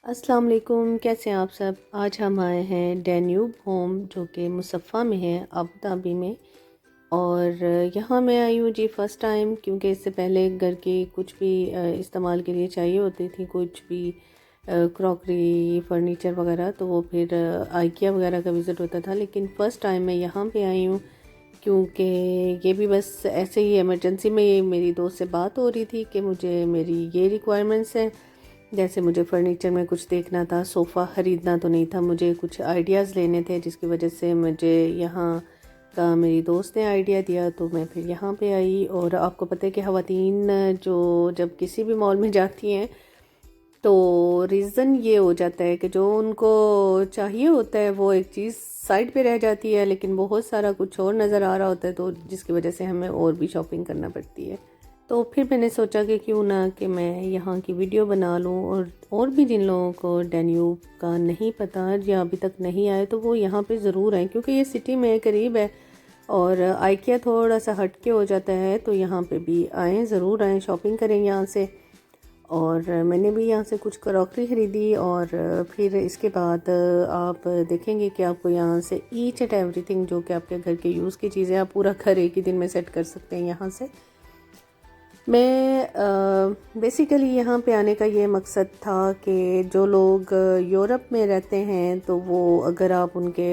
अस्सलाम वालेकुम, कैसे हैं आप सब। आज हम आए हैं डैन्यूब होम जो कि मुसफ़्फ़ा में है, अबू धाबी में। और यहाँ मैं आई हूँ जी फ़र्स्ट टाइम, क्योंकि इससे पहले घर की कुछ भी इस्तेमाल के लिए चाहिए होती थी, कुछ भी क्रॉकरी फर्नीचर वगैरह, तो वो फिर आइकिया वगैरह का विज़िट होता था। लेकिन फ़र्स्ट टाइम मैं यहाँ पे आई हूँ, क्योंकि ये भी बस ऐसे ही इमरजेंसी में मेरी दोस्त से बात हो रही थी कि मुझे मेरी ये रिक्वायरमेंट्स हैं। जैसे मुझे फ़र्नीचर में कुछ देखना था, सोफ़ा ख़रीदना तो नहीं था, मुझे कुछ आइडियाज़ लेने थे, जिसकी वजह से मुझे यहाँ का मेरी दोस्त ने आइडिया दिया, तो मैं फिर यहाँ पे आई। और आपको पता है कि ख़वातीन जो जब किसी भी मॉल में जाती हैं तो रीज़न ये हो जाता है कि जो उनको चाहिए होता है वो एक चीज़ साइड पे रह जाती है, लेकिन बहुत सारा कुछ और नज़र आ रहा होता है, तो जिसकी वजह से हमें और भी शॉपिंग करना पड़ती है। तो फिर मैंने सोचा कि क्यों ना कि मैं यहाँ की वीडियो बना लूँ, और भी जिन लोगों को डैन्यूब का नहीं पता या अभी तक नहीं आए तो वो यहाँ पे ज़रूर आए, क्योंकि ये सिटी में करीब है और आइकिया थोड़ा सा हट के हो जाता है। तो यहाँ पे भी आएँ, ज़रूर आएँ, शॉपिंग करें यहाँ से। और मैंने भी यहाँ से कुछ क्रॉकरी ख़रीदी, और फिर इसके बाद आप देखेंगे कि आपको यहाँ से ईच एंड एवरीथिंग जो कि आपके घर के यूज़ की चीज़ें, आप पूरा घर एक ही दिन में सेट कर सकते हैं यहाँ से। मैं बेसिकली यहाँ पे आने का ये मकसद था कि जो लोग यूरोप में रहते हैं, तो वो अगर आप उनके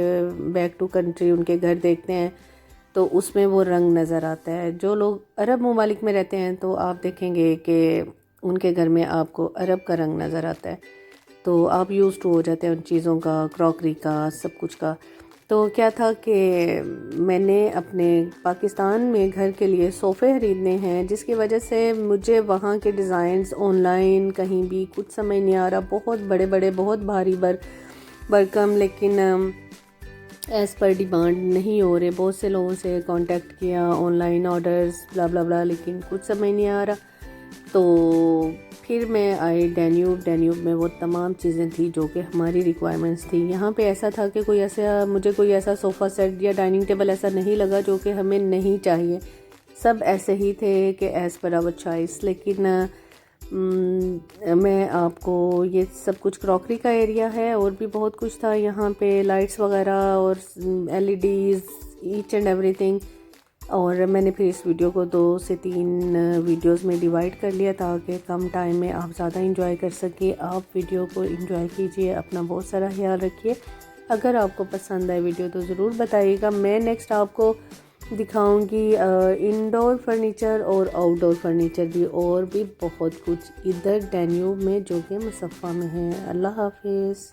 बैक टू कंट्री उनके घर देखते हैं तो उसमें वो रंग नज़र आता है। जो लोग अरब ममालिक में रहते हैं तो आप देखेंगे कि उनके घर में आपको अरब का रंग नज़र आता है, तो आप यूज़ टू हो जाते हैं उन चीज़ों का, क्रॉकरी का, सब कुछ का। तो क्या था कि मैंने अपने पाकिस्तान में घर के लिए सोफ़े ख़रीदने हैं, जिसकी वजह से मुझे वहाँ के डिज़ाइंस ऑनलाइन कहीं भी कुछ समझ नहीं आ रहा, बहुत बड़े बड़े, बहुत भारी भरकम, लेकिन एज़ पर डिमांड नहीं हो रहे। बहुत से लोगों से कांटेक्ट किया, ऑनलाइन ऑर्डर्स ब्ला ब्ला ब्ला, लेकिन कुछ समझ नहीं आ रहा। तो फिर मैं आई डैन्यूब में वो तमाम चीज़ें थी जो कि हमारी रिक्वायरमेंट्स थी। यहाँ पे ऐसा था कि मुझे कोई ऐसा सोफ़ा सेट या डाइनिंग टेबल ऐसा नहीं लगा जो कि हमें नहीं चाहिए। सब ऐसे ही थे कि एज़ पर आवर चॉइस। लेकिन मैं आपको ये सब कुछ क्रॉकरी का एरिया है, और भी बहुत कुछ था यहाँ पे, लाइट्स वगैरह और एलईडीज़, ईच एंड एवरीथिंग। और मैंने फिर इस वीडियो को 2 से 3 वीडियोस में डिवाइड कर लिया ताकि कम टाइम में आप ज़्यादा इंजॉय कर सकें। आप वीडियो को इंजॉय कीजिए, अपना बहुत सारा ख्याल रखिए। अगर आपको पसंद आए वीडियो तो ज़रूर बताइएगा। मैं नेक्स्ट आपको दिखाऊंगी इंडोर फर्नीचर और आउटडोर फर्नीचर भी, और भी बहुत कुछ इधर डैन्यूब में जो कि मुसफ़्फ़ा में है। अल्लाह हाफिज़।